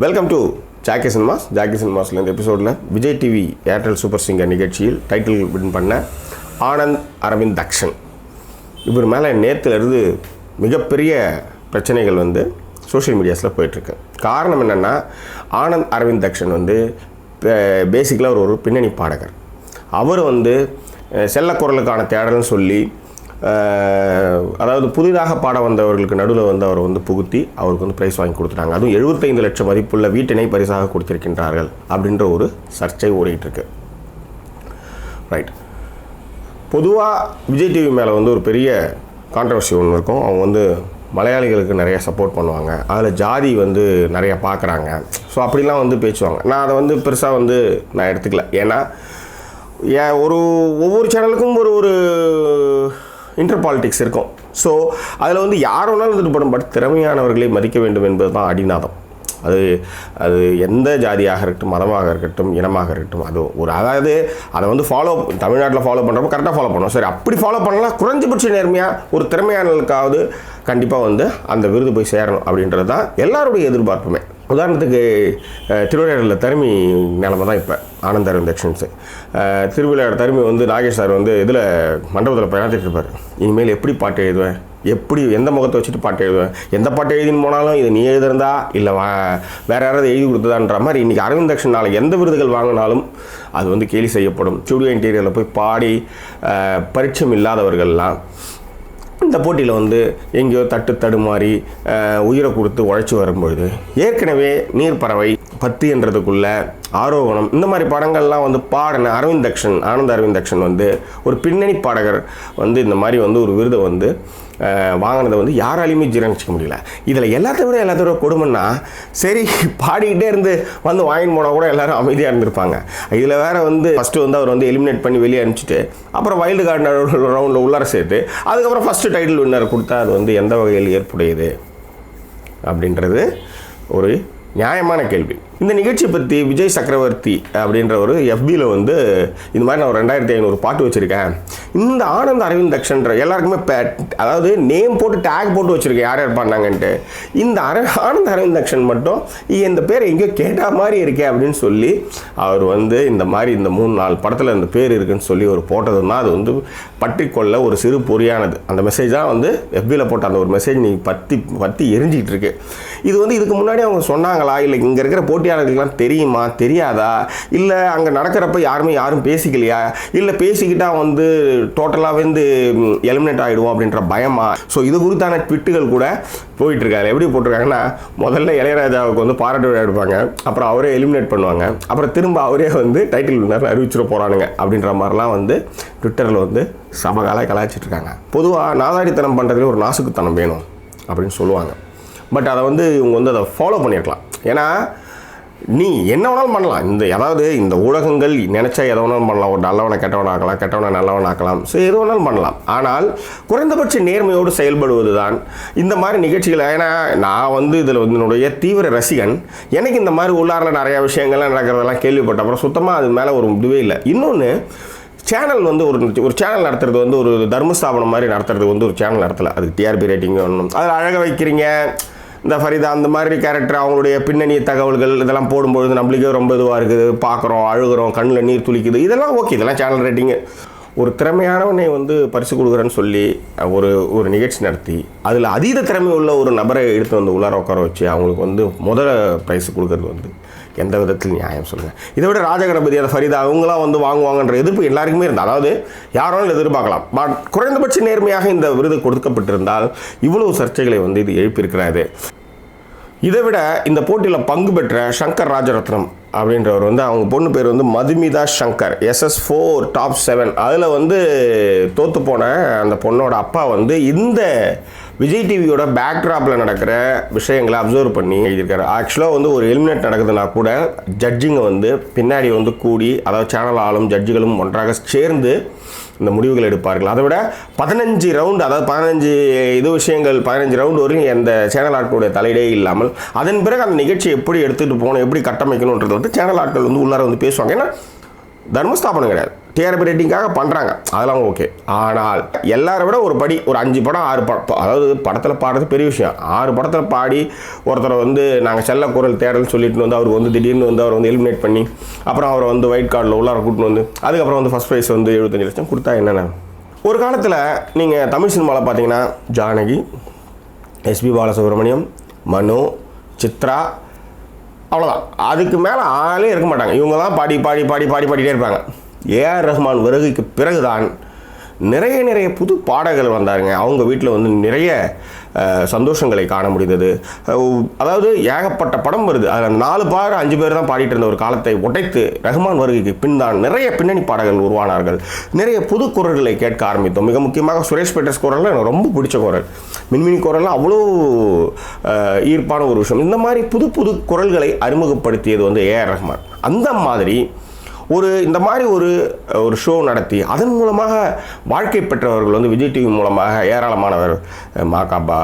Welcome to Jackie சினிமாஸ்ல இந்த எபிசோடில் Vijay TV Airtel super singer நிகழ்ச்சியில் டைட்டில் வின் பண்ண ஆனந்த் அரவிந்த் தக்ஷன் இவர் மேலே நேற்றுலேருந்து மிகப்பெரிய பிரச்சனைகள் வந்து சோஷியல் மீடியாஸில் போயிட்டுருக்கு. காரணம் என்னென்னா, ஆனந்த் அரவிந்த் தக்ஷன் வந்து பேசிக்கலாக ஒரு பின்னணி பாடகர். அவர் வந்து செல்லக்குரலுக்கான தேடல்னு சொல்லி, அதாவது புதிதாக பாட வந்தவர்களுக்கு நடுவில் வந்து அவர் வந்து புகுத்தி அவருக்கு வந்து ப்ரைஸ் வாங்கி கொடுத்துட்டாங்க. அதுவும் 75 லட்சம் மதிப்புள்ள வீட்டினை பரிசாக கொடுத்திருக்கின்றார்கள் அப்படின்ற ஒரு சர்ச்சை ஓடிட்டுருக்கு. ரைட். பொதுவாக விஜய் டிவி மேலே வந்து ஒரு பெரிய கான்ட்ரவர்சி ஒன்று இருக்கும். அவங்க வந்து மலையாளிகளுக்கு நிறைய சப்போர்ட் பண்ணுவாங்க, அதில் ஜாதி வந்து நிறையா பார்க்குறாங்க. ஸோ அப்படிலாம் வந்து பேசுவாங்க. நான் அதை வந்து பெருசாக வந்து நான் எடுத்துக்கல. ஏன்னா ஒவ்வொரு சேனலுக்கும் ஒரு இன்டர் பாலிட்டிக்ஸ் இருக்கும். ஸோ அதில் வந்து யார் வேணாலும் வந்துட்டு போடும். பட் திறமையானவர்களை மதிக்க வேண்டும் என்பது தான் அடிநாதம். அது எந்த ஜாதியாக இருக்கட்டும், மதமாக இருக்கட்டும், இனமாக இருக்கட்டும், அதாவது அதை வந்து தமிழ்நாட்டில் ஃபாலோ பண்ணுறப்போ கரெக்டாக ஃபாலோ பண்ணணும். சரி, அப்படி ஃபாலோ பண்ணலாம். குறைஞ்சபட்ச நேர்மையாக ஒரு திறமையானவர்களுக்காவது கண்டிப்பாக வந்து அந்த விருது போய் சேரணும் அப்படின்றது தான் எல்லாருடைய எதிர்பார்ப்புமே. உதாரணத்துக்கு திருவிளையாடலில் தருமி நிலமை தான் இப்போ ஆனந்த் அரவிந்த் தக்ஷன்ஸு. திருவிளையாட தருமி வந்து நாகேஷ் சார் வந்து இதில் மண்டபத்தில் பயணத்திட்டு இருப்பார். இனிமேல் எப்படி பாட்டு எழுதுவேன், எப்படி எந்த முகத்தை வச்சுட்டு பாட்டு எழுதுவேன், எந்த பாட்டு எழுதின்னு போனாலும் இது நீ எழுதுறதா இல்லை வேறு யாராவது எழுதி கொடுத்ததான்ற மாதிரி இன்றைக்கி அரவிந்த் தக்ஷன் நாளைக்கு எந்த விருதுகள் வாங்கினாலும் அது வந்து கேலி செய்யப்படும். ஸ்டுடியோ இன்டீரியரில் போய் பாடி பரிச்சயம் இல்லாதவர்கள்லாம் இந்த போட்டியில் வந்து எங்கேயோ தடுமாறி உயிரை கொடுத்து உழைச்சி வரும்பொழுது, ஏற்கனவே நீர் பறவை 10 என்றதுக்குள்ள ஆரோகணம் இந்த மாதிரி படங்கள்லாம் வந்து பாடின ஆனந்த் அரவிந்த் தக்ஷன் வந்து ஒரு பின்னணி பாடகர் வந்து இந்த மாதிரி வந்து ஒரு விருதை வந்து வாங்கினதை வந்து யாராலையுமே ஜீரணிச்சிக்க முடியல. இதில் எல்லாத்த விட கொடுமைன்னா, சரி பாடிக்கிட்டே இருந்து வந்து வாங்கின்னு போனால் கூட எல்லோரும் அமைதியாக இருந்திருப்பாங்க. இதில் வேறு வந்து ஃபஸ்ட்டு வந்து அவர் வந்து எலிமினேட் பண்ணி வெளியே அனுப்பிச்சிட்டு அப்புறம் வைல்டு கார்டு ரவுண்டில் உள்ளார சேர்த்து அதுக்கப்புறம் ஃபஸ்ட்டு டைட்டில் வின்னர் கொடுத்தா அது வந்து எந்த வகையில் ஏற்புடையது அப்படின்றது ஒரு நியாயமான கேள்வி. இந்த நிகழ்ச்சியை பற்றி விஜய் சக்கரவர்த்தி அப்படின்ற ஒரு FBயில் வந்து இந்த மாதிரி நான் ஒரு 2500 பாட்டு வச்சுருக்கேன். இந்த ஆனந்த் அரவிந்த் தக்ஷன்ற எல்லாருக்குமே அதாவது நேம் போட்டு டேக் போட்டு வச்சுருக்கேன் யார் யார் பண்ணாங்கன்ட்டு. இந்த ஆனந்த் அரவிந்த் தக்ஷன் மட்டும் இந்த பேர் எங்கேயோ கேட்டால் மாதிரி இருக்கே அப்படின்னு சொல்லி அவர் வந்து இந்த மாதிரி இந்த 3-4 படத்தில் இந்த பேர் இருக்குன்னு சொல்லி ஒரு போட்டதுன்னா அது வந்து பற்றிக்கொள்ள ஒரு சிறு பொறியானது. அந்த மெசேஜ் தான் வந்து FBயில் போட்ட அந்த ஒரு மெசேஜ் நீ பற்றி எரிஞ்சிக்கிட்டு இருக்கு. இது வந்து இதுக்கு முன்னாடி அவங்க சொன்னாங்களா, இல்லை இங்கே இருக்கிற போட்டியாளர்களுக்கெல்லாம் தெரியுமா, தெரியாதா, இல்லை அங்கே நடக்கிறப்ப யாரும் பேசிக்கலையா, இல்லை பேசிக்கிட்டால் வந்து டோட்டலாக வந்து எலிமினேட் ஆகிடுவோம் அப்படின்ற பயமா? ஸோ இது குறித்தான ட்விட்டுகள் கூட போயிட்டுருக்காரு. எப்படி போட்டிருக்காங்கன்னா, முதல்ல இளையராஜாவுக்கு வந்து பாராட்டு விழா எடுப்பாங்க, அப்புறம் அவரே எலிமினேட் பண்ணுவாங்க, அப்புறம் திரும்ப அவரே வந்து டைட்டில் வின்னர் அறிவிச்சிட போகிறானுங்க அப்படின்ற மாதிரிலாம் வந்து ட்விட்டரில் வந்து சமகால கலாய்ச்சிட்ருக்காங்க. பொதுவாக நாதாடித்தனம் பண்ணுறதுல ஒரு நாசுக்குத்தனம் வேணும் அப்படின்னு சொல்லுவாங்க. பட் அதை வந்து இவங்க வந்து அதை ஃபாலோ பண்ணியிருக்கலாம். ஏன்னா நீ என்ன வேணாலும் பண்ணலாம். அதாவது இந்த ஊடகங்கள் நினச்சா எதை வேணாலும் பண்ணலாம். ஒரு நல்லவனை கெட்டவன் ஆக்கலாம், கெட்டவனை நல்லவன் ஆக்கலாம். ஸோ எது வேணாலும் பண்ணலாம். ஆனால் குறைந்தபட்ச நேர்மையோடு செயல்படுவது தான் இந்த மாதிரி நிகழ்ச்சிகள். ஏன்னா நான் வந்து இதில் வந்து என்னுடைய தீவிர ரசிகன். எனக்கு இந்த மாதிரி உள்ளாரில் நிறையா விஷயங்கள்லாம் நடக்கிறதெல்லாம் கேள்விப்பட்ட அப்புறம் சுத்தமாக அது மேலே ஒரு இதுவே இல்லை. இன்னொன்று, சேனல் வந்து ஒரு சேனல் நடத்துறது வந்து ஒரு தர்மஸ்தாபனம் மாதிரி நடத்துறது வந்து ஒரு சேனல் நடத்தலை. அதுக்கு TRP ரேட்டிங் ஒன்றும் அதில் அழக வைக்கிறீங்க. இந்த ஃபரிதா அந்த மாதிரி கேரக்டர் அவங்களுடைய பின்னணி தகவல்கள் இதெல்லாம் போடும்பொழுது நம்மளுக்கே ரொம்ப இதுவாக இருக்குது. பார்க்குறோம், அழுகிறோம், கண்ணில் நீர் துளிக்குது. இதெல்லாம் ஓகே, இதெல்லாம் சேனல் ரேட்டிங்கு. ஒரு திறமையானவனை வந்து பரிசு கொடுக்குறேன்னு சொல்லி ஒரு நிகழ்ச்சி நடத்தி அதில் அதீத திறமை உள்ள ஒரு நபரை எடுத்து வந்து உள்ளார உட்கார வச்சு அவங்களுக்கு வந்து முதல் ப்ரைஸ் கொடுக்கறது வந்து எந்த விதத்தில் நியாயம் சொல்லுங்கள்? இதை விட ராஜகணபதி, அதை ஃபரிதா அவங்களாம் வந்து வாங்குவாங்கன்ற எதிர்ப்பு எல்லாருக்குமே இருந்தால், அதாவது யாராலும் எதிர்பார்க்கலாம். பட் குறைந்தபட்ச நேர்மையாக இந்த விருது கொடுக்கப்பட்டிருந்தால் இவ்வளவு சர்ச்சைகளை வந்து இது எழுப்பியிருக்கிறாரு. இதை விட இந்த போட்டியில் பங்கு பெற்ற சங்கர் ராஜரத்னம் அப்படின்றவர் வந்து அவங்க பொண்ணு பேர் வந்து மதுமிதா சங்கர், SS4 டாப் 7 அதில் வந்து தோற்று போன அந்த பொண்ணோட அப்பா வந்து இந்த விஜய் டிவியோட பேக்ட்ராப்பில் நடக்கிற விஷயங்களை அப்சர்வ் பண்ணி எழுதியிருக்காரு. ஆக்சுவலாக வந்து ஒரு எலிமினேட் நடக்குதுன்னா கூட ஜட்ஜிங்கை வந்து பின்னாடி வந்து கூடி, அதாவது சேனல் ஆளும் ஜட்ஜுகளும் ஒன்றாக சேர்ந்து இந்த முடிவுகள் எடுப்பார்கள். அதை விட 15 ரவுண்டு, அதாவது 15 ரவுண்டு வரையும் எந்த சேனல் ஆட்களுடைய தலையிலே இல்லாமல் அதன் பிறகு அந்த நிகழ்ச்சியை எப்படி எடுத்துகிட்டு போகணும், எப்படி கட்டமைக்கணுன்றது வந்து சேனல் ஆட்கள் வந்து உள்ளார வந்து பேசுவாங்க. ஏன்னா தர்மஸ்தாபனம் கிடையாது. டிஆர்பி ரேட்டிங்காக பண்ணுறாங்க, அதெல்லாம் ஓகே. ஆனால் எல்லாரை விட ஒரு படி, ஒரு 5 படம் 6 படம், அதாவது படத்தில் பாடுறது பெரிய விஷயம். 6 படத்தில் பாடி ஒருத்தரை வந்து நாங்கள் செல்ல குரல் தேடல் சொல்லிட்டு வந்து அவருக்கு வந்து திடீர்னு வந்து அவர் வந்து எலிமினேட் பண்ணி அப்புறம் அவரை வந்து ஒயிட் கார்டில் உள்ளார கூட்டின்னு வந்து அதுக்கப்புறம் வந்து ஃபஸ்ட் ப்ரைஸ் வந்து 75 லட்சம் கொடுத்தா என்னென்ன? ஒரு காலத்தில் நீங்கள் தமிழ் சினிமாவில் பார்த்தீங்கன்னா ஜானகி, எஸ்பி பாலசுப்ரமணியம், மனோ, சித்ரா, அவ்வளோதான். அதுக்கு மேலே ஆளே இருக்க மாட்டாங்க. இவங்க தான் பாடிட்டே இருப்பாங்க. ஏஆர் ரஹ்மான் வருகைக்கு பிறகுதான் நிறைய புது பாடகர்கள் வந்தாருங்க. அவங்க வீட்டில் வந்து நிறைய சந்தோஷங்களை காண முடிந்தது. அதாவது ஏகப்பட்ட படம் வருது, அதில் 4 பேர் 5 பேர் தான் பாடிட்டு இருந்த ஒரு காலத்தை உடைத்து ரஹ்மான் வருகைக்கு பின் தான் நிறைய பின்னணி பாடகர்கள் உருவானார்கள். நிறைய புது குரல்களை கேட்க ஆரம்பித்தோம். மிக முக்கியமாக சுரேஷ் பெட்டர்ஸ் குரலில் எனக்கு ரொம்ப பிடிச்ச குரல், மின்மினி குரல்லாம் அவ்வளோ ஈர்ப்பான ஒரு விஷயம். இந்த மாதிரி புது குரல்களை அறிமுகப்படுத்தியது வந்து ஏஆர் ரஹ்மான். அந்த மாதிரி இந்த மாதிரி ஒரு ஷோ நடத்தி அதன் மூலமாக வாழ்க்கை பெற்றவர்கள் வந்து விஜய் டிவி மூலமாக ஏராளமானவர். மாகாபா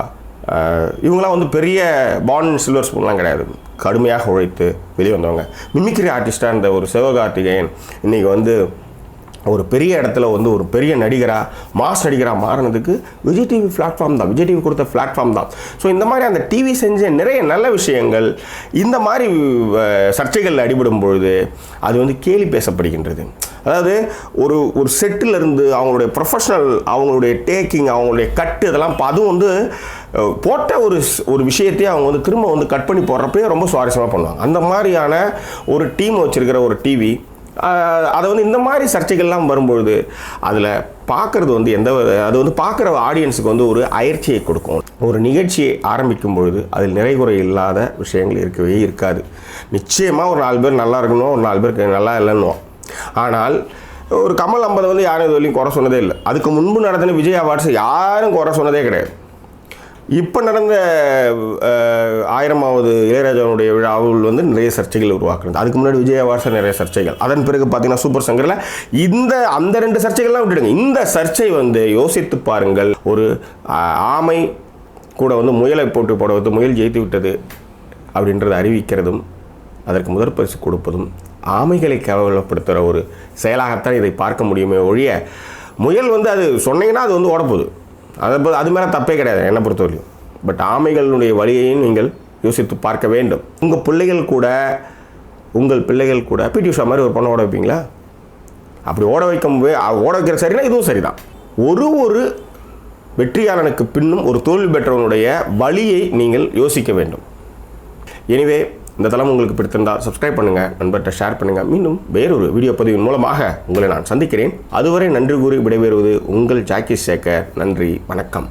இவங்களாம் வந்து பெரிய பான் சில்வர் ஸ்பூன்லாம் கிடையாது, கடுமையாக உழைத்து வெளியே வந்தவங்க. மிமிக்ரி ஆர்டிஸ்டாக இருந்த ஒரு சிவகார்த்திகேயன் இன்றைக்கி வந்து ஒரு பெரிய இடத்துல வந்து ஒரு பெரிய நடிகராக, மாஸ் நடிகராக மாறினதுக்கு விஜய் டிவி பிளாட்ஃபார்ம் தான், விஜய் டிவி கொடுத்த பிளாட்ஃபார்ம் தான். ஸோ இந்த மாதிரி அந்த டிவி செஞ்ச நிறைய நல்ல விஷயங்கள் இந்த மாதிரி சர்ச்சைகளில் அடிபடும் பொழுது அது வந்து கேலி பேசப்படுகின்றது. அதாவது ஒரு செட்டிலிருந்து அவங்களுடைய ப்ரொஃபஷனல், அவங்களுடைய டேக்கிங், அவங்களுடைய கட்டு, இதெல்லாம் அதுவும் வந்து போட்ட ஒரு விஷயத்தையே அவங்க வந்து திரும்ப வந்து கட் பண்ணி போடுறப்பே ரொம்ப சுவாரஸ்யமாக பண்ணுவாங்க. அந்த மாதிரியான ஒரு டீம் வச்சுருக்கிற ஒரு டிவி அதை வந்து இந்த மாதிரி சர்ச்சைகள்லாம் வரும்பொழுது அதில் பார்க்குறது வந்து அது வந்து பார்க்குற ஆடியன்ஸுக்கு வந்து ஒரு அயற்சியை கொடுக்கும். ஒரு நிகழ்ச்சியை ஆரம்பிக்கும் பொழுது அதில் நிறைகுறை இல்லாத விஷயங்கள் இருக்கவே இருக்காது. நிச்சயமாக ஒரு 4 பேர் நல்லா இருக்கணும், ஒரு 4 பேருக்கு நல்லா இல்லைன்னு. ஆனால் ஒரு கமல் 50 வந்து யாரும் இது வரையும் குறை சொன்னதே இல்லை. அதுக்கு முன்பு நடத்தின விஜய் அவார்ட்ஸ் யாரும் குறை சொன்னதே கிடையாது. இப்போ நடந்த 1000வது இளையராஜாவுடைய விழாவில் வந்து நிறைய சர்ச்சைகள் உருவாக்குறது. அதுக்கு முன்னாடி விஜய் அவார்ட்ஸில் நிறைய சர்ச்சைகள். அதன் பிறகு பார்த்தீங்கன்னா சூப்பர் சங்கரில் அந்த 2 சர்ச்சைகள்லாம் விட்டுடுங்க. இந்த சர்ச்சை வந்து யோசித்து பாருங்கள். ஒரு ஆமை கூட வந்து முயலை போட வந்து முயல் ஜெயித்து விட்டது அப்படின்றத அறிவிக்கிறதும் அதற்கு முதற் பரிசு கொடுப்பதும் ஆமைகளை கேவலப்படுத்துகிற ஒரு செயலாகத்தான் இதை பார்க்க முடியுமே ஒழிய, முயல் வந்து அது சொன்னீங்கன்னா அது வந்து ஓடப்போகுது, அது மேலே தப்பே கிடையாது என்னை பொறுத்தவரையும். பட் ஆமைகளுடைய வழியையும் நீங்கள் யோசித்து பார்க்க வேண்டும். உங்கள் பிள்ளைகள் கூட பிடி உஷா மாதிரி ஒரு பொண்ணை ஓட வைப்பீங்களா? அப்படி ஓட வைக்கிற சரினா இதுவும் சரிதான். ஒரு வெற்றியாளனுக்கு பின்னும் ஒரு தோல்வி பெற்றவனுடைய வழியை நீங்கள் யோசிக்க வேண்டும். எனிவே, இந்த தளம் உங்களுக்கு பிடித்திருந்தால் சப்ஸ்கிரைப் பண்ணுங்கள், நண்பர்கிட்ட ஷேர் பண்ணுங்கள். மீண்டும் வேறொரு வீடியோ பதிவின் மூலமாக உங்களை நான் சந்திக்கிறேன். அதுவரை நன்றி கூறி விடைபெறுவது உங்கள் ஜாக்கி சேகர். நன்றி, வணக்கம்.